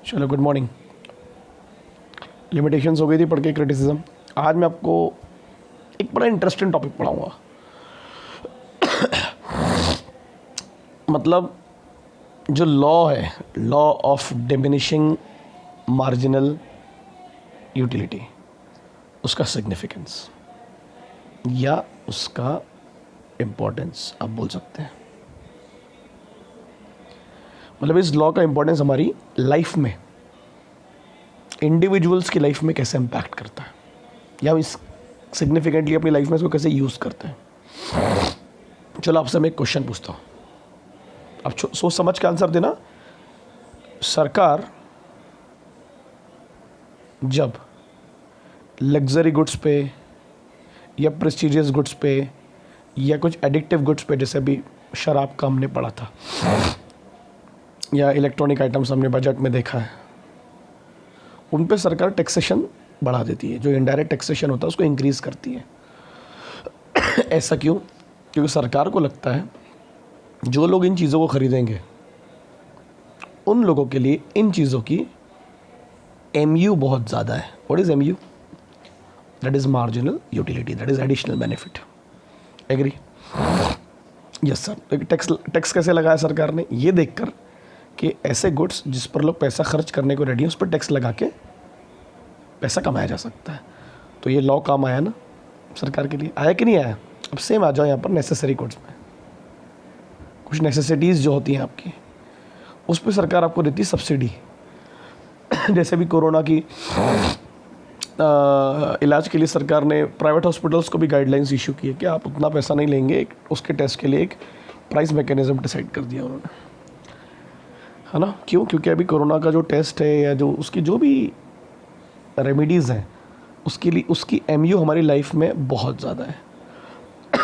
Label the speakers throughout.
Speaker 1: चलो good morning. Limitations हो गई थी पढ़ के क्रिटिसिज्म। आज मैं आपको एक बड़ा इंटरेस्टिंग टॉपिक पढ़ाऊंगा। मतलब जो लॉ है, law of diminishing marginal utility, उसका सिग्निफिकेंस या उसका इम्पोर्टेंस आप बोल सकते हैं। मतलब इस लॉ का इम्पोर्टेंस हमारी लाइफ में, इंडिविजुअल्स की लाइफ में कैसे इम्पैक्ट करता है, या हम इस सिग्निफिकेंटली अपनी लाइफ में इसको कैसे यूज़ करते हैं। चलो आपसे मैं एक क्वेश्चन पूछता हूँ, आप सोच समझ के आंसर देना। सरकार जब लग्जरी गुड्स पे या प्रेस्टिजियस गुड्स पे या कुछ एडिक्टिव गुड्स पे, जैसे अभी शराब का हमने पढ़ा था, या इलेक्ट्रॉनिक आइटम्स हमने बजट में देखा है, उन पे सरकार टैक्सेशन बढ़ा देती है। जो इनडायरेक्ट टैक्सेशन होता है उसको इंक्रीज़ करती है। ऐसा क्यों? क्योंकि सरकार को लगता है जो लोग इन चीज़ों को खरीदेंगे उन लोगों के लिए इन चीज़ों की MU बहुत ज़्यादा है। What is MU? That is marginal utility, that is additional benefit. Agree? Yes sir. Tax कैसे लगाया सरकार ने? ये देखकर कि ऐसे गुड्स जिस पर लोग पैसा खर्च करने को रेडी हैं उस पर टैक्स लगा के पैसा कमाया जा सकता है। तो ये लॉ काम आया ना सरकार के लिए, आया कि नहीं आया? अब सेम आ जाओ यहाँ पर नेसेसरी गुड्स में। कुछ नेसेसिटीज़ जो होती हैं आपकी, उस पर सरकार आपको देती है सब्सिडी। जैसे भी कोरोना की इलाज के लिए सरकार ने प्राइवेट हॉस्पिटल्स को भी गाइडलाइंस इशू की है कि आप उतना पैसा नहीं लेंगे, उसके टेस्ट के लिए एक प्राइस मैकेनिज्म डिसाइड कर दिया उन्होंने, है ना। क्यों? क्योंकि अभी कोरोना का जो टेस्ट है या जो उसकी जो भी रेमेडीज़ हैं उसके लिए उसकी MU हमारी लाइफ में बहुत ज़्यादा है।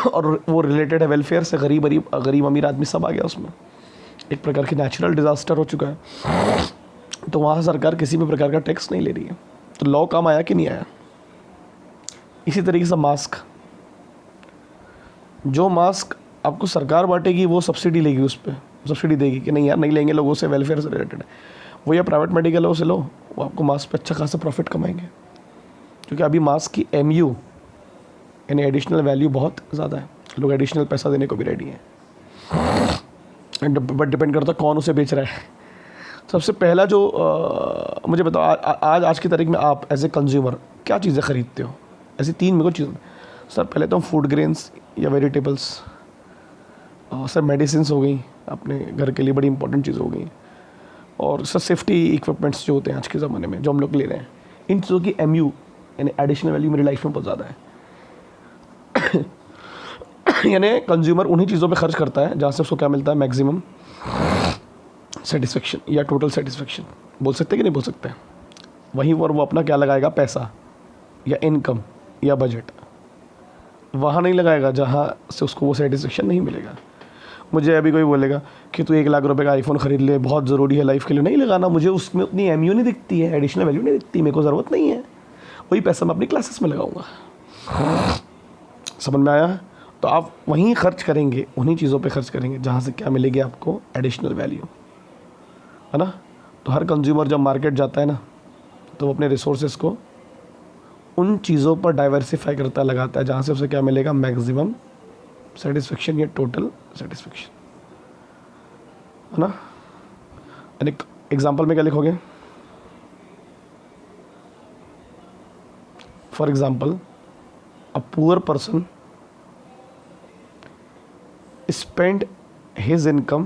Speaker 1: और वो रिलेटेड है वेलफेयर से। गरीब अमीर आदमी सब आ गया उसमें। एक प्रकार की नेचुरल डिज़ास्टर हो चुका है, तो वहाँ सरकार किसी भी प्रकार का टैक्स नहीं ले रही है। तो लॉ काम आया कि नहीं आया? इसी तरीके से मास्क, जो मास्क आपको सरकार बांटेगी वो सब्सिडी लेगी, उस पर सब्सिडी देगी कि नहीं यार नहीं लेंगे, लोगों से वेलफेयर से रिलेटेड है। वो या प्राइवेट मेडिकल से लो, वो आपको मास्क पे अच्छा खासा प्रॉफिट कमाएंगे, क्योंकि अभी मास्क की MU यानी एडिशनल वैल्यू बहुत ज़्यादा है। लोग एडिशनल पैसा देने को भी रेडी हैं, बट डिपेंड करता है कौन उसे बेच रहा है। सबसे पहला जो मुझे बताओ, आज की तारीख में आप एज ए कंज्यूमर क्या चीज़ें ख़रीदते हो? ऐसी 3 मेरे को चीज़ें सर। पहले तो हम फूड ग्रेन्स या वेजिटेबल्स, सर मेडिसिन हो गई, अपने घर के लिए बड़ी इंपॉर्टेंट चीज़ हो गई, और सर सेफ्टी इक्विपमेंट्स जो होते हैं आज के ज़माने में जो हम लोग ले रहे हैं, इन चीज़ों की MU यानी एडिशनल वैल्यू मेरी लाइफ में बहुत ज़्यादा है। यानी कंज्यूमर उन्हीं चीज़ों पे खर्च करता है जहाँ से उसको क्या मिलता है, मैक्सिमम सेटिस्फेक्शन या टोटल सेटिस्फेक्शन। बोल सकते हैं कि नहीं बोल सकते? वहीं पर वो अपना क्या लगाएगा, पैसा या इनकम या बजट वहाँ नहीं लगाएगा जहाँ से उसको वो सेटिस्फेक्शन नहीं मिलेगा। मुझे अभी कोई बोलेगा कि तू 1 लाख रुपए का आईफोन ख़रीद ले, बहुत ज़रूरी है लाइफ के लिए, नहीं लगाना। मुझे उसमें उतनी MU नहीं दिखती है, एडिशनल वैल्यू नहीं दिखती, मेरे को ज़रूरत नहीं है। वही पैसा मैं अपनी क्लासेस में लगाऊंगा। समझ में आया? तो आप वहीं खर्च करेंगे, उन्हीं चीज़ों पे खर्च करेंगे जहाँ से क्या मिलेगी आपको, एडिशनल वैल्यू, है ना। तो हर कंज्यूमर जब मार्केट जाता है ना, तो वो अपने रिसोर्सेज को उन चीज़ों पर डाइवर्सिफाई करता लगाता है जहाँ से उसे क्या मिलेगा, मैक्सिमम सेटिस्फेक्शन या टोटल सेटिस्फेक्शन, है ना। एक एग्जांपल में क्या लिखोगे? For example, a poor person spend his income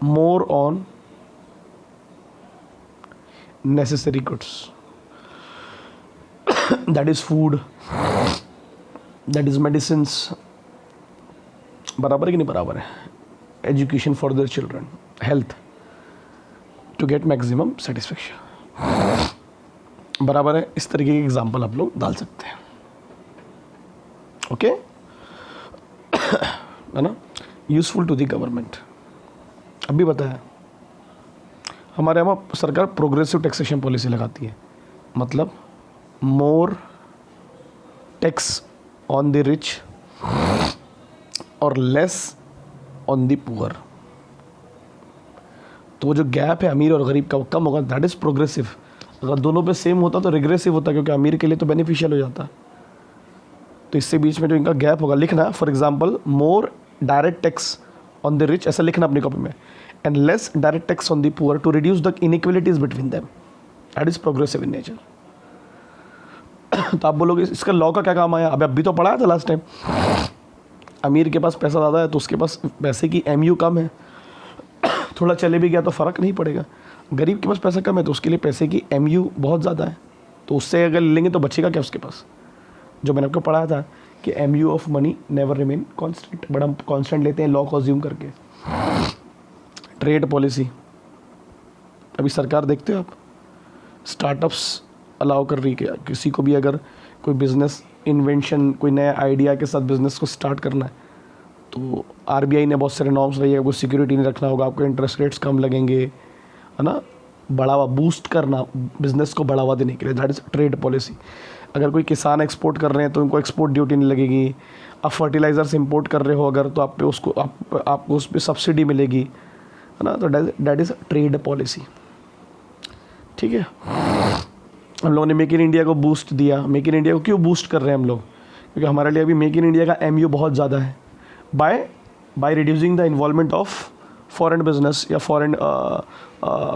Speaker 1: more on necessary goods, that is food, that is medicines। बराबर है कि नहीं बराबर है? Education for their children, health, to get maximum satisfaction. बराबर है? इस तरीके के एग्जाम्पल आप लोग डाल सकते हैं। ओके, है ना। Useful to the government. अभी बताया हमारे यहाँ सरकार प्रोग्रेसिव टैक्सेशन पॉलिसी लगाती है, मतलब more tax on the rich और लेस ऑन द पुअर। तो वो जो गैप है अमीर और गरीब का वो कम होगा, दैट इज़ प्रोग्रेसिव। अगर दोनों पे सेम होता तो रिग्रेसिव होता, क्योंकि अमीर के लिए तो बेनिफिशियल हो जाता। तो इससे बीच में जो इनका गैप होगा लिखना, for example more direct tax on the rich, ऐसा लिखना अपनी कॉपी में, and less direct tax on the poor to reduce the inequalities between them, that is progressive in nature. तो आप बोलोगे इसका लॉ का क्या काम आया? अभी तो पढ़ाया था लास्ट टाइम, अमीर के पास पैसा ज़्यादा है तो उसके पास पैसे की MU कम है, थोड़ा चले भी गया तो फ़र्क नहीं पड़ेगा। गरीब के पास पैसा कम है तो उसके लिए पैसे की MU बहुत ज़्यादा है, तो उससे अगर लेंगे तो बचेगा क्या उसके पास? जो मैंने आपको पढ़ाया था कि MU of money never remain constant, but हम कांस्टेंट लेते हैं लॉ को अज्यूम करके। ट्रेड पॉलिसी, अभी सरकार देखते हो आप, स्टार्टअप्स अलाउ कर रही है, किसी को भी अगर कोई बिज़नेस इन्वेंशन, कोई नया आइडिया के साथ बिज़नेस को स्टार्ट करना है तो RBI ने बहुत सारे नॉर्म्स रही है, आपको सिक्योरिटी नहीं रखना होगा, आपको इंटरेस्ट रेट्स कम लगेंगे, है ना, बढ़ावा बूस्ट करना बिज़नेस को बढ़ावा देने के लिए, दैट इज़ ट्रेड पॉलिसी। अगर कोई किसान एक्सपोर्ट कर रहे हैं तो उनको एक्सपोर्ट ड्यूटी नहीं लगेगी। आप फर्टिलाइज़र्स इंपोर्ट कर रहे हो अगर, तो आप पे उसको आपको उस पर सब्सिडी मिलेगी, है ना, तो दैट इज़ ट्रेड पॉलिसी। ठीक है, हम लोगों ने मेक इन इंडिया को बूस्ट दिया। मेक इन इंडिया को क्यों बूस्ट कर रहे हैं हम लोग? क्योंकि हमारे लिए अभी मेक इन इंडिया का MU बहुत ज़्यादा है, by reducing the involvement of foreign business या फॉरेन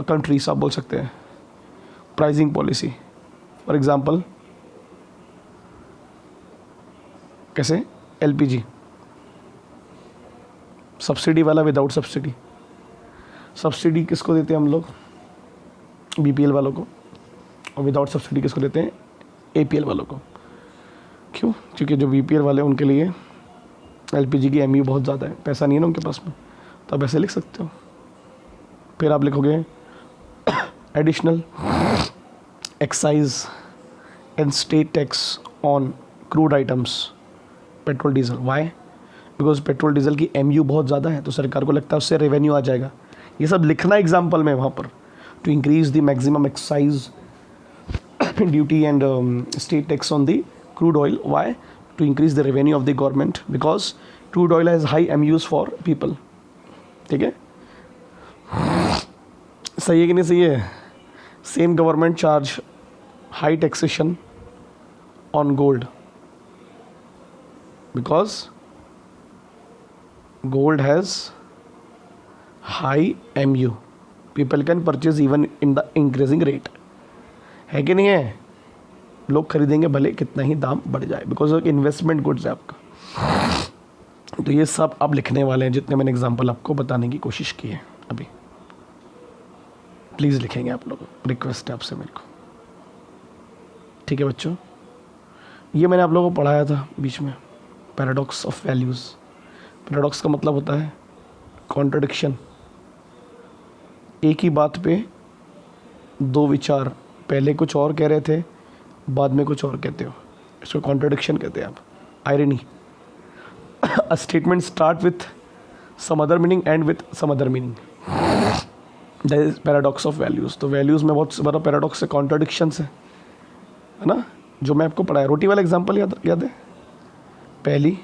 Speaker 1: कंट्रीज आप बोल सकते हैं। प्राइसिंग पॉलिसी फॉर एग्जांपल, कैसे? LPG सब्सिडी वाला, विदाउट सब्सिडी। सब्सिडी किसको देते हैं हम लोग? BPL वालों को। और विदाउट सब्सिडी किसको देते हैं? APL वालों को। क्यों? क्योंकि जो BPL वाले हैं उनके लिए LPG की MU बहुत ज़्यादा है, पैसा नहीं है ना उनके पास में, तो आप ऐसे लिख सकते हो। फिर आप लिखोगे additional excise and state tax on crude items, petrol diesel. Why? Because petrol diesel की MU बहुत ज़्यादा है, तो सरकार को लगता है उससे रेवेन्यू आ जाएगा। ये सब लिखना एग्जाम्पल में वहाँ पर। To increase the maximum excise duty and state tax on the crude oil. Why? To increase the revenue of the government, because crude oil has high MUs for people. ठीक है, सही है कि नहीं सही है? Same government charge high taxation on gold, because gold has high MU, people can purchase even in the increasing rate. है कि नहीं है? लोग खरीदेंगे भले कितना ही दाम बढ़ जाए, बिकॉज इन्वेस्टमेंट गुड्स है आपका। तो ये सब आप लिखने वाले हैं, जितने मैंने एग्जांपल आपको बताने की कोशिश की है अभी। प्लीज़ लिखेंगे आप लोग, रिक्वेस्ट है आपसे मेरे को। ठीक है बच्चों, ये मैंने आप लोगों को पढ़ाया था बीच में, पैराडॉक्स ऑफ वैल्यूज़। पैराडॉक्स का मतलब होता है कॉन्ट्रडिक्शन, एक ही बात पे दो विचार, पहले कुछ और कह रहे थे बाद में कुछ और कहते हो, इसको कॉन्ट्रडिक्शन कहते हैं आप। Irony, a statement start with some other meaning and with some other meaning, that is paradox of values. तो वैल्यूज़ में बहुत बड़ा पैराडॉक्स है, कॉन्ट्रडिक्शंस है ना, जो मैं आपको पढ़ाया। रोटी वाला एग्जाम्पल याद है? पहली,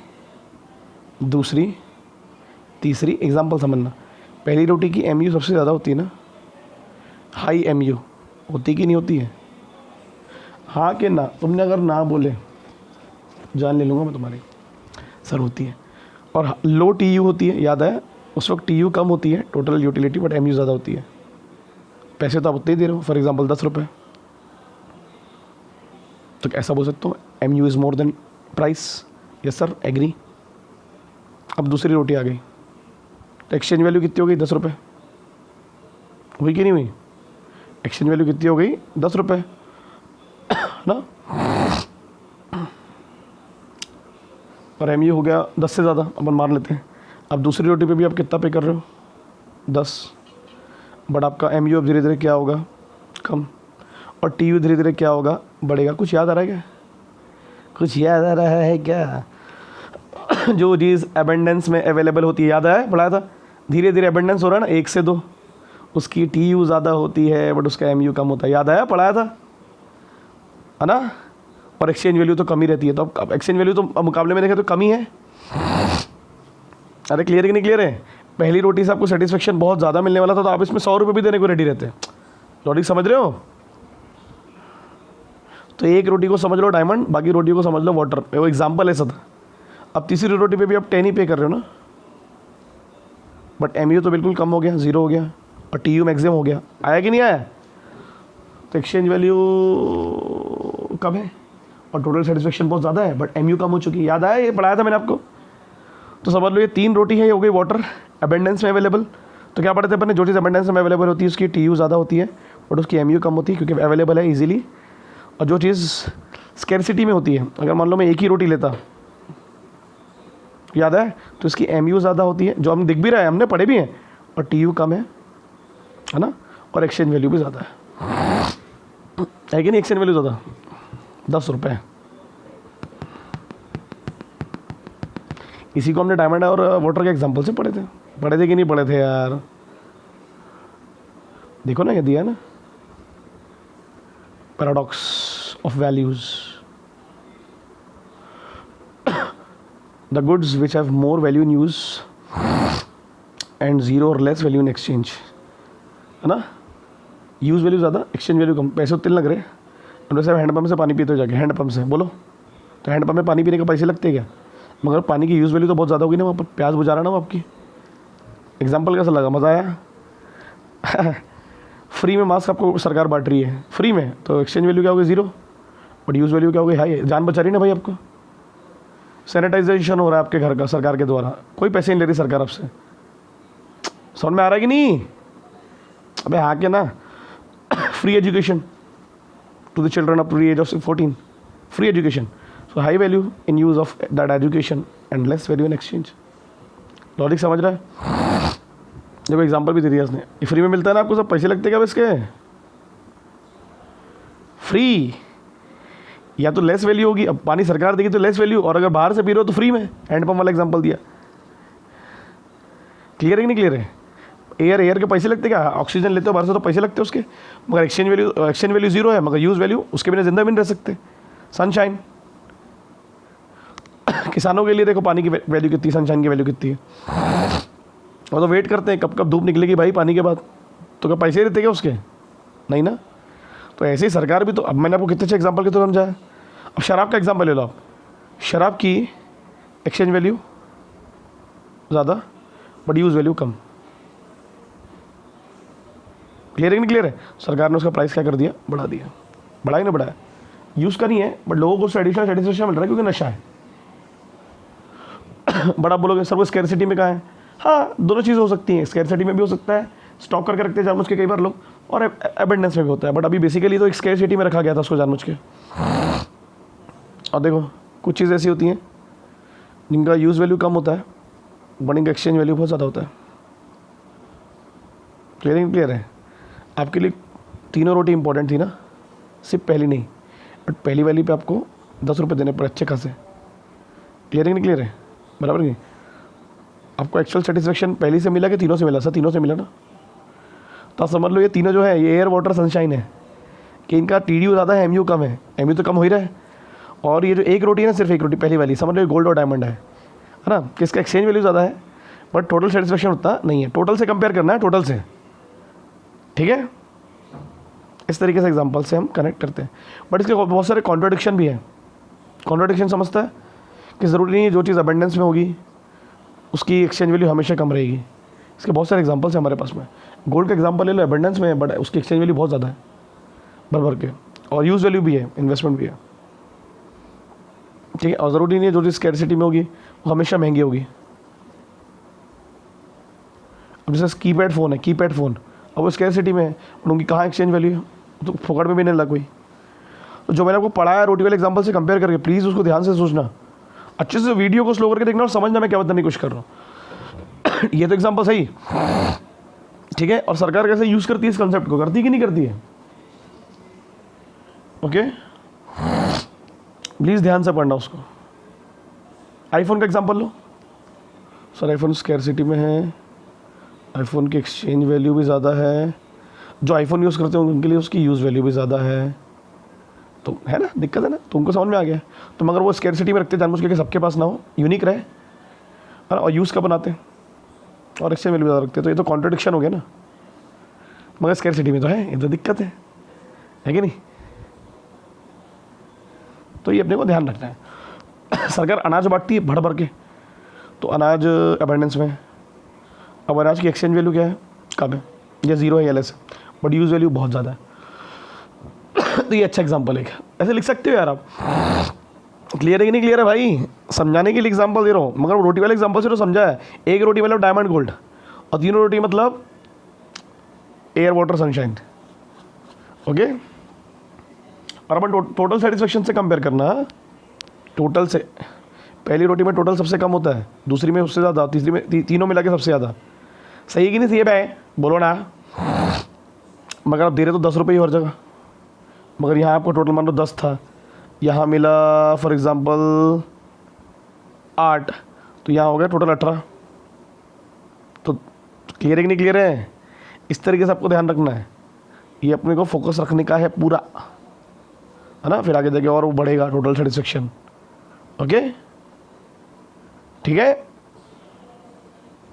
Speaker 1: दूसरी, तीसरी, एग्जाम्पल समझना। पहली रोटी की MU सबसे ज़्यादा होती है ना, हाई MU होती कि नहीं होती है? हाँ कि ना? तुमने अगर ना बोले जान ले लूँगा मैं तुम्हारी। सर होती है। और लो TU होती है, याद है? उस वक्त TU कम होती है टोटल यूटिलिटी, बट MU ज़्यादा होती है। पैसे तो आप उतने ही दे रहे हो, फॉर एग्जांपल 10 रुपये, तो ऐसा बोल सकते हो MU is more than price. Yes sir, agree. अब दूसरी रोटी आ गई, तो एक्सचेंज वैल्यू कितनी हो गई? 10 रुपये। हुई कि नहीं हुई? एक्सचेंज वैल्यू कितनी हो गई? 10 रुपये ना, और MU हो गया 10 से ज़्यादा, अपन मान लेते हैं। अब दूसरी रोटी पे भी आप कितना पे कर रहे हो? 10, बट आपका MU अब धीरे धीरे क्या होगा? कम, और TU धीरे धीरे क्या होगा? बढ़ेगा। कुछ याद आ रहा है क्या? कुछ याद आ रहा है क्या? जो चीज़ एबेंडेंस में अवेलेबल होती है, याद आया? पढ़ाया था। धीरे धीरे एबेंडेंस हो रहा है ना, 1 से 2, उसकी TU ज़्यादा होती है बट उसका MU कम होता है। याद आया? पढ़ाया था, है ना? और एक्सचेंज वैल्यू तो कम ही रहती है, तो अब एक्सचेंज वैल्यू तो मुकाबले में देखें तो कम ही है। अरे क्लियर कि नहीं क्लियर है? पहली रोटी से आपको सेटिस्फेक्शन बहुत ज़्यादा मिलने वाला था, तो आप इसमें 100 रुपये भी देने को रेडी रहते हैं। लॉजिक समझ रहे हो? तो एक रोटी को समझ लो डायमंड, बाकी रोटी को समझ लो वाटर। वो एग्जाम्पल ऐसा था। अब तीसरी रोटी पे भी आप 10 ही पे कर रहे हो ना, बट MU तो बिल्कुल कम हो गया, 0 हो गया, और TU मैक्सिमम हो गया। आया कि नहीं आया? तो एक्सचेंज वैल्यू कम है और टोटल सेटिस्फेक्शन बहुत ज़्यादा है, बट MU कम हो चुकी है। याद आया? ये पढ़ाया था मैंने आपको। तो समझ लो ये 3 रोटी है, ये हो गई वाटर अबेंडेंस में अवेलेबल। तो क्या पढ़े थे अपन ने? जो चीज़ अबेंडेंस में अवेलेबल होती है उसकी TU ज़्यादा होती है, बट उसकी MU कम होती है क्योंकि अवेलेबल है ईजिली। और जो चीज़ स्कैरसिटी में होती है, अगर मान लो मैं एक ही रोटी लेता, याद है, तो इसकी MU ज़्यादा होती है, जो हम दिख भी रहा है, हमने पढ़े भी हैं, और TU कम है ना, और एक्सचेंज वैल्यू भी ज़्यादा है कि नहीं? एक्सचेंज वैल्यू ज़्यादा 10 रुपये। इसी को हमने डायमंड और वाटर के एग्जांपल से पढ़े थे कि नहीं पढ़े थे यार? देखो ना, ये दिया ना, paradox of values. The goods which have more value in use and zero और लेस वैल्यू इन एक्सचेंज, है ना? यूज़ वैल्यू ज़्यादा, एक्सचेंज वैल्यू कम। पैसे उतने लग रहे हैं, वैसे हैंडपम्प से पानी पीते हो जाके, हैंडपम्प से बोलो, तो हैंडपम्प में पानी पीने के पैसे लगते हैं क्या? मगर पानी की यूज़ वैल्यू तो बहुत ज़्यादा होगी ना, वहाँ पर प्यास बुझा रहा ना वो आपकी। एग्जाम्पल कैसा लगा? मज़ा आया? फ्री में मास्क आपको सरकार बांट रही है, फ्री में, तो एक्सचेंज वैल्यू क्या होगी? 0, बट यूज़ वैल्यू क्या होगी? हाई। जान बचा रही ना भाई आपको। सैनिटाइजेशन हो रहा है आपके घर का सरकार के द्वारा, कोई पैसे नहीं ले रही सरकार आपसे। समझ में आ रहा है कि नहीं? अबे हाँ क्या ना। Free education to the children up to the age of 14, free education, so high value in use of that education and less value in exchange. Logic समझ रहा है? देखो एग्जांपल भी दे दिया उसने, ये फ्री में मिलता है ना आपको, सब पैसे लगते हैं क्या इसके? फ्री, या तो लेस वैल्यू होगी, अब पानी सरकार देगी तो लेस वैल्यू, और अगर बाहर से पी रहे हो तो फ्री में। हैंडपम्प वाला एग्जांपल दिया, क्लियर है कि नहीं क्लियर है? एयर के पैसे लगते क्या? ऑक्सीजन लेते हो बाहर से तो पैसे लगते हैं उसके, मगर एक्सचेंज वैल्यू 0 है, मगर यूज़ वैल्यू उसके बिना जिंदा भी नहीं रह सकते। सनशाइन, किसानों के लिए देखो पानी की वैल्यू कितनी, सनशाइन की वैल्यू कितनी है। और तो वेट करते हैं कब कब धूप निकलेगी भाई पानी के बाद, तो क्या पैसे देते क्या उसके? नहीं ना। तो ऐसे ही सरकार भी तो, अब मैंने आपको कितने अच्छे एग्जाम्पल के तो समझाया। अब शराब का एग्जाम्पल ले लो आप, शराब की एक्सचेंज वैल्यू ज़्यादा but use value come. Clear है कि नहीं क्लियर है? सरकार ने उसका प्राइस क्या कर दिया? बढ़ा दिया। बढ़ा ही ना बढ़ाया, यूज़ का नहीं है, बट लोगों को उससे एडिशनल सेटिस्फेक्शन मिल रहा है क्योंकि नशा है। बड़ा बोलोगे सर वो स्कैरसिटी में कहाँ है? हाँ, दोनों चीज़ हो सकती हैं, स्कैरसिटी में भी हो सकता है, स्टॉक करके रखते हैं जानबूझ के कई बार लोग, और एबेंडेंस में भी होता है, बट अभी बेसिकली तो एक स्कैरसिटी में रखा गया था उसको जानबूझ के। और देखो कुछ चीज़ ऐसी होती हैं जिनका यूज़ वैल्यू कम होता है बट इनका एक्सचेंज वैल्यू बहुत ज़्यादा होता है। क्लियर है? आपके लिए तीनों रोटी इंपॉर्टेंट थी ना, सिर्फ पहली नहीं, बट पहली वाली पे आपको 10 रुपये देने पड़े अच्छे खासे। क्लियर है कि नहीं क्लियर है? बराबर नहीं? आपको एक्चुअल सेटिस्फेक्शन पहली से मिला कि तीनों से मिला? सर तीनों से मिला ना। तो आप समझ लो ये तीनों जो है, ये एयर वाटर सनशाइन है, कि इनका TDU ज़्यादा है, MU कम है। MU तो कम हो ही रहा है, और ये जो एक रोटी है ना, सिर्फ एक रोटी पहली वाली, समझ लो ये गोल्ड और डायमंड है ना, कि इसका एक्सचेंज वैल्यू ज़्यादा है बट टोटल सेटिस्फेक्शन उतना नहीं है। टोटल से कंपेयर करना है, टोटल से, ठीक है? इस तरीके से एग्जांपल से हम कनेक्ट करते हैं, बट इसके बहुत सारे कॉन्ट्राडिक्शन भी हैं। कॉन्ट्राडिक्शन समझता है कि ज़रूरी नहीं है जो चीज़ अबेंडेंस में होगी उसकी एक्सचेंज वैल्यू हमेशा कम रहेगी। इसके बहुत सारे एग्जांपल्स हैं हमारे पास में। गोल्ड का एग्जांपल ले लो, अबेंडेंस में है बट उसकी एक्सचेंज वैल्यू बहुत ज़्यादा है भर के, और यूज़ वैल्यू भी है, इन्वेस्टमेंट भी है, ठीक है? और ज़रूरी नहीं है जो चीज़ स्कैरसिटी में होगी वो हमेशा महंगी होगी। अब जैसे कीपैड फ़ोन है, कीपैड फ़ोन, अब वो स्कैरसिटी में है, बट उनकी कहाँ एक्सचेंज वैल्यू है? तो फोकट में भी नहीं लगा कोई। तो जो मैंने आपको पढ़ाया रोटी वाले एग्जांपल से कंपेयर करके, प्लीज़ उसको ध्यान से सोचना, अच्छे से वीडियो को स्लो करके देखना और समझना मैं क्या बताने की कोशिश कर रहा हूँ। ये तो एग्जांपल सही, ठीक है? और सरकार कैसे यूज़ करती है इस कंसेप्ट को, करती है कि नहीं करती है? ओके, प्लीज़ ध्यान से पढ़ना उसको। आईफोन का एग्जांपल लो। सर आईफोन स्कैरसिटी में है, आईफोन की एक्सचेंज वैल्यू भी ज़्यादा है, जो आईफोन यूज़ करते हैं उनके लिए उसकी यूज़ वैल्यू भी ज़्यादा है, तो है ना, दिक्कत है ना? तुमको समझ में आ गया? तो मगर वो स्कैरसिटी में रखते जानबूझ के सबके पास ना हो, यूनिक रहे, और यूज़ का बनाते हैं, और एक्सचेंज वैल्यू ज़्यादा रखते हैं, तो ये तो कॉन्ट्रडिक्शन हो गया ना, मगर स्कैरसिटी में तो है, ये तो दिक्कत है कि नहीं? तो ये अपने को ध्यान रखना है। सरकार अनाज बांटती है भर भर के, तो अनाज अबेंडेंस में है। अब अनाज की एक्सचेंज वैल्यू क्या है, कम है, या ज़ीरो है या लेस है, बट यूज़ वैल्यू बहुत ज़्यादा है। तो ये अच्छा एग्जांपल है, ऐसे लिख सकते हो यार आप। क्लियर है कि नहीं क्लियर है भाई? समझाने के लिए एग्जांपल दे रहा हूँ, मगर रोटी वाले एग्जांपल से तो समझा है। एक रोटी मतलब डायमंड गोल्ड, और तीनों रोटी मतलब एयर वाटर सनशाइन। ओके, और अपन टोटल सेटिस्फेक्शन से कंपेयर करना, टोटल से। पहली रोटी में टोटल सबसे कम होता है, दूसरी में उससे ज़्यादा, तीसरी में तीनों मिला के सबसे ज़्यादा। सही है कि नहीं सही है भाई? बोलो ना। मगर आप दे रहे तो 10 रुपये ही हर जगह, मगर यहाँ आपको टोटल मान लो 10 था, यहाँ मिला फॉर एग्ज़ाम्पल 8, तो यहाँ हो गया टोटल 18। तो क्लियर है कि नहीं क्लियर है? इस तरीके से आपको ध्यान रखना है, ये अपने को फोकस रखने का है पूरा, है ना? फिर आगे जाके और वो बढ़ेगा टोटल सेटिस्फेक्शन। ओके, ठीक है,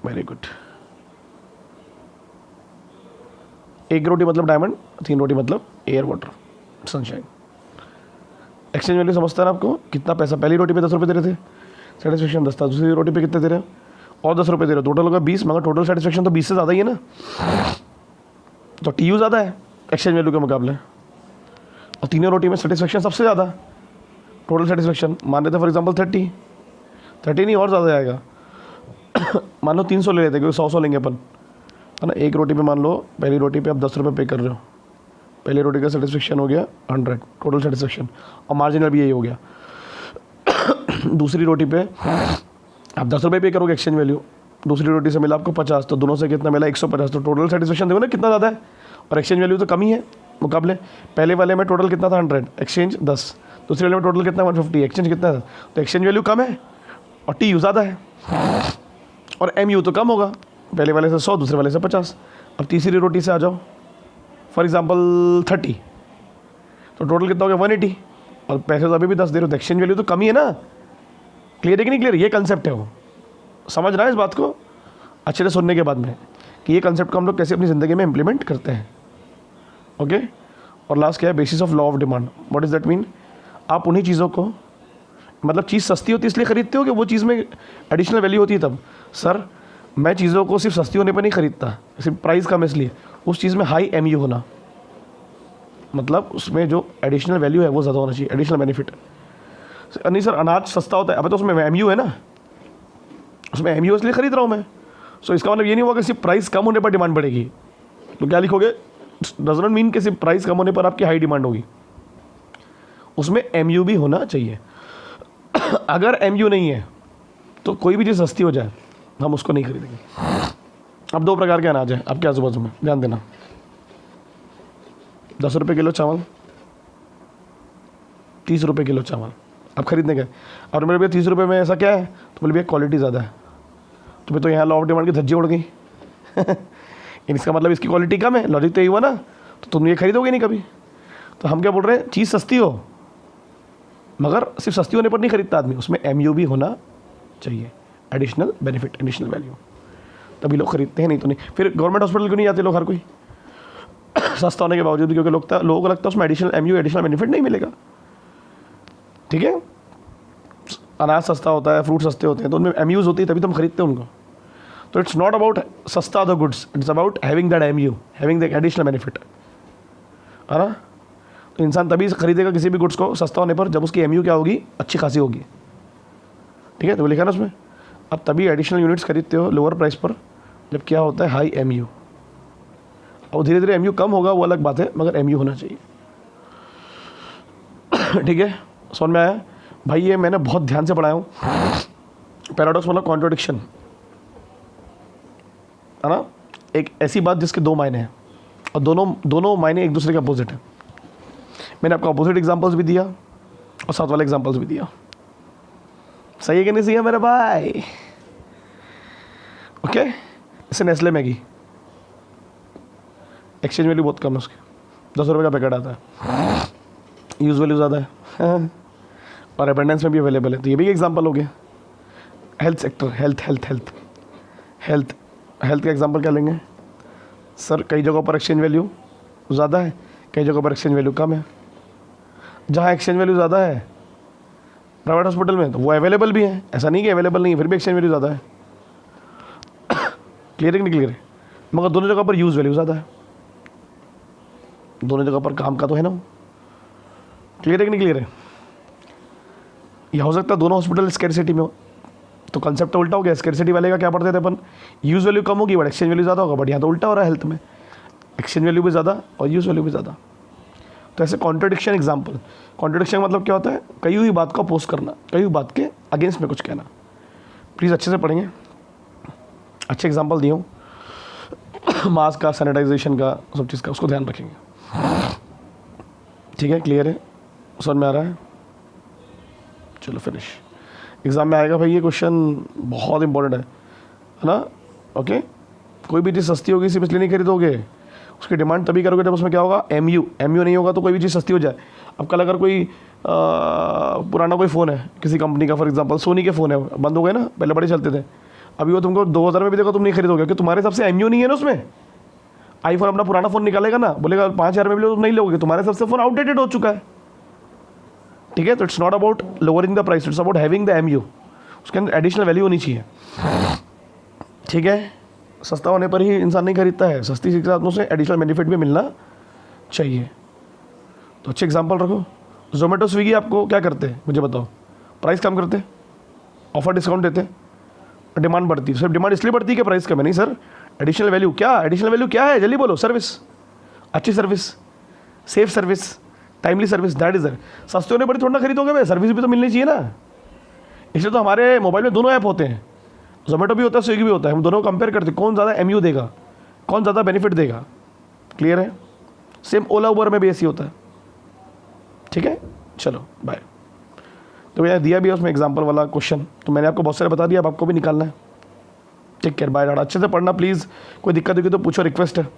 Speaker 1: वेरी गुड। एक रोटी मतलब डायमंड, 3 रोटी मतलब air water sunshine. Exchange value समझता है ना आपको? कितना पैसा, पहली रोटी पे 10 रुपये दे रहे थे, सेटिस्फेक्शन 10 था, दूसरी रोटी पे कितने दे रहे हो, और 10 रुपये दे रहे हो, टोटल होगा 20, मगर टोटल सेटिस्फेक्शन तो 20 से ज़्यादा ही है ना, तो टी यू ज़्यादा है एक्सचेंज वैल्यू के मुकाबले। और तीनों रोटी में सेटिस्फेक्शन सबसे ज़्यादा, टोटल सेटिस्फेक्शन मान लेते फॉर एग्जाम्पल 30 नहीं और ज़्यादा आएगा। मान लो 300 ले लेते, क्योंकि 100 लेंगे अपन, है ना? एक रोटी पे मान लो, पहली रोटी पे आप 10 रुपये पे कर रहे हो, पहली रोटी का सेटिस्फेक्शन हो गया 100 टोटल सेटिस्फेक्शन, और मार्जिनल भी यही हो गया। दूसरी रोटी पे आप 10 रुपये पे करोगे एक्सचेंज वैल्यू, दूसरी रोटी से मिला आपको 50, तो दोनों से कितना मिला 150, तो टोटल सेटिस्फेक्शन देखो ना कितना ज़्यादा है, और एक्सचेंज वैल्यू तो कम ही है मुकाबले। पहले वाले में टोटल कितना था 100, एक्सचेंज 10, दूसरे वाले में टोटल कितना 150, एक्सचेंज कितना था, तो एक्सचेंज वैल्यू कम है और टी यू ज़्यादा है, और एम यू तो कम होगा, पहले वाले से 100, दूसरे वाले से 50। अब तीसरी रोटी से आ जाओ, फॉर एग्जाम्पल 30, तो टोटल कितना हो गया 180, और पैसे तो अभी भी 10 दे रहे हो, तो एक्सचेंज वैल्यू तो कम ही है ना। क्लियर है कि नहीं क्लियर? ये कंसेप्ट है, वो समझ रहा है इस बात को अच्छे से सुनने के बाद में, कि ये कंसेप्ट को हम लोग कैसे अपनी ज़िंदगी में इंप्लीमेंट करते हैं। ओके, और लास्ट क्या है, basis of law of demand. What is that mean? आप उन्हीं चीज़ों को, मतलब चीज़ सस्ती होती है इसलिए ख़रीदते हो कि वो चीज़ में एडिशनल वैल्यू होती है तब? सर, मैं चीज़ों को सिर्फ सस्ती होने पर नहीं ख़रीदता, सिर्फ प्राइस कम इसलिए, उस चीज़ में हाई एम यू होना, मतलब उसमें जो एडिशनल वैल्यू है वो ज़्यादा होना चाहिए, एडिशनल बेनिफिट। नहीं सर, अनाज सस्ता होता है, अब तो उसमें एम यू है ना, उसमें एम यू इसलिए ख़रीद रहा हूँ मैं। सो इसका मतलब ये नहीं हुआ कि सिर्फ प्राइस कम होने पर डिमांड बढ़ेगी। तो क्या लिखोगे? डज नॉट मीन कि सिर्फ प्राइस कम होने पर आपकी हाई डिमांड होगी, उसमें एम यू भी होना चाहिए। अगर एम यू नहीं है तो कोई भी चीज़ सस्ती हो जाए हम उसको नहीं खरीदेंगे। अब 2 प्रकार के अनाज हैं आपके आजू बाजू में, ध्यान देना। 10 रुपये किलो चावल, 30 रुपये किलो चावल आप खरीदने गए, और मेरे भैया 30 रुपये में ऐसा क्या है, तो बोले भैया क्वालिटी ज़्यादा है, तो मैं तो यहाँ लॉ ऑफ डिमांड की धज्जी उड़ गई। इसका मतलब इसकी क्वालिटी कम है, लॉजिक तो यही हुआ ना, तो तुम ये खरीदोगे नहीं कभी। तो हम क्या बोल रहे हैं, चीज़ सस्ती हो, मगर सिर्फ सस्ती होने पर नहीं खरीदता आदमी, उसमें एम यू भी होना चाहिए, एडिशनल बेनिफिट, एडिशनल वैल्यू, तभी लोग खरीदते हैं, नहीं तो नहीं। फिर गवर्नमेंट हॉस्पिटल क्यों नहीं जाते लोग, हर कोई सस्ता होने के बावजूद, क्योंकि लोगों को लगता है उसमें additional M U, additional benefit नहीं मिलेगा। ठीक है, अनाज सस्ता होता है, फ्रूट सस्ते होते हैं, तो उनमें एम यूज़ होती है, तभी तो हम खरीदते हैं उनको। तो इट्स नॉट अबाउट सस्ता the goods, it's about having that M U, having that additional benefit, है ना? तो इंसान तभी खरीदेगा किसी भी गुड्स को सस्ता होने पर जब उसकी एम यू क्या होगी, अच्छी खासी होगी। ठीक है, तो लिखा ना उसमें, अब तभी एडिशनल यूनिट्स खरीदते हो लोअर प्राइस पर जब क्या होता है, हाई एम यू। और धीरे धीरे एम यू कम होगा वो अलग बात है, मगर एम यू होना चाहिए। ठीक है, समझ में आया भाई? ये मैंने बहुत ध्यान से पढ़ाया हूँ। पैराडॉक्स मतलब कॉन्ट्रोडिक्शन, है ना? एक ऐसी बात जिसके 2 मायने हैं, और दोनों मायने एक दूसरे के अपोजिट है। मैंने आपको अपोजिट एग्जांपल्स भी दिया और साथ वाले एग्जांपल्स भी दिया। सही है कि नहीं सही है मेरे भाई? ओके, जैसे नेस्ले मैगी, एक्सचेंज वैल्यू बहुत कम है उसकी, 10 रुपये का पैकेट आता है, यूज़ वैल्यू ज़्यादा है, और अबेंडेंस में भी अवेलेबल है, तो ये भी एग्जांपल हो गया। हेल्थ सेक्टर, हेल्थ हेल्थ का एग्जांपल क्या लेंगे सर? कई जगहों पर एक्सचेंज वैल्यू ज़्यादा है, कई जगहों पर एक्सचेंज वैल्यू कम है। जहाँ एक्सचेंज वैल्यू ज़्यादा है प्राइवेट हॉस्पिटल में, तो वो अवेलेबल भी है, ऐसा नहीं कि अवेलेबल नहीं है, फिर भी एक्सचेंज वैल्यू ज़्यादा है। क्लियर है कि नहीं क्लियर है? मगर दोनों जगह पर यूज़ वैल्यू ज़्यादा है, दोनों जगह पर काम का तो है ना। क्लियर है कि नहीं क्लियर है? यह हो सकता है दोनों हॉस्पिटल स्कैरसिटी में हो, तो कंसेप्ट उल्टा हो गया। स्कैरसिटी वाले का क्या पढ़ते थे अपन, यूज़ वैल्यू कम होगी बट एक्सचेंज वैल्यू ज़्यादा होगा, बट यहाँ तो उल्टा हो रहा है हेल्थ में, एक्सचेंज वैल्यू भी ज़्यादा और यूज़ वैल्यू भी ज़्यादा। तो ऐसे कॉन्ट्रडिक्शन एग्जाम्पल, कॉन्ट्रडिक्शन मतलब क्या होता है? कही हुई बात को अपोज करना, कही हुई बात के अगेंस्ट में कुछ कहना। प्लीज़ अच्छे से पढ़ेंगे, अच्छे एग्जाम्पल दिए हूँ मास्क का, सैनिटाइजेशन का, सब चीज़ का, उसको ध्यान रखेंगे। ठीक है, क्लियर है, समझ में आ रहा है? चलो फिनिश। एग्ज़ाम में आएगा भाई ये क्वेश्चन, बहुत इंपॉर्टेंट है ना? ओके, कोई भी चीज़ सस्ती होगी सिर्फ इसलिए नहीं खरीदोगे, उसकी डिमांड तभी करोगे जब उसमें क्या होगा, एमयू नहीं होगा तो कोई भी चीज़ सस्ती हो जाए। अब कल अगर कोई पुराना कोई फ़ोन है किसी कंपनी का, फॉर एग्जांपल सोनी के फ़ोन है, बंद हो गए ना, पहले बड़े चलते थे, अभी वो तुमको 2000 में भी देखो तुम नहीं खरीदोगे, क्योंकि तुम्हारे हिसाब से एमयू नहीं है ना उसमें। आईफोन अपना पुराना फ़ोन निकालेगा ना, बोलेगा 5000 में भी लो, तुम नहीं लोगे, तुम्हारे हिसाब से फ़ोन आउटडेटेड हो चुका है। ठीक है, तो it's not about lowering the price, it's about having the MU, उसके अंदर एडिशनल वैल्यू होनी चाहिए। ठीक है, सस्ता होने पर ही इंसान नहीं खरीदता है, सस्ती चीज़ के साथ उसे एडिशनल बेनिफिट भी मिलना चाहिए। तो अच्छे एग्जांपल रखो। जोमेटो स्विगी आपको क्या करते हैं मुझे बताओ? प्राइस कम करते, ऑफर डिस्काउंट देते, डिमांड बढ़ती। सिर्फ डिमांड इसलिए बढ़ती है कि प्राइस कम है, नहीं सर, एडिशनल वैल्यू क्या, एडिशनल वैल्यू क्या है, जल्दी बोलो। सर्विस, अच्छी service, safe service, timely service, that is that. सस्ते होने पर थोड़ा ना खरीदोगे भाई, सर्विस भी तो मिलनी चाहिए ना। इसलिए तो हमारे मोबाइल में दोनों ऐप होते हैं, जोमेटो भी होता है, स्विगी भी होता है, हम दोनों कंपेयर करते हैं कौन ज़्यादा एमयू देगा, कौन ज़्यादा बेनिफिट देगा। क्लियर है? सेम ओला उबर में भी ऐसी होता है। ठीक है, चलो बाय। तो मैंने दिया भी है उसमें एग्जाम्पल वाला क्वेश्चन, तो मैंने आपको बहुत सारे बता दिया, अब आपको भी निकालना है। टेक केयर, बाय, अच्छे से पढ़ना प्लीज़, कोई दिक्कत होगी तो पूछो, रिक्वेस्ट है।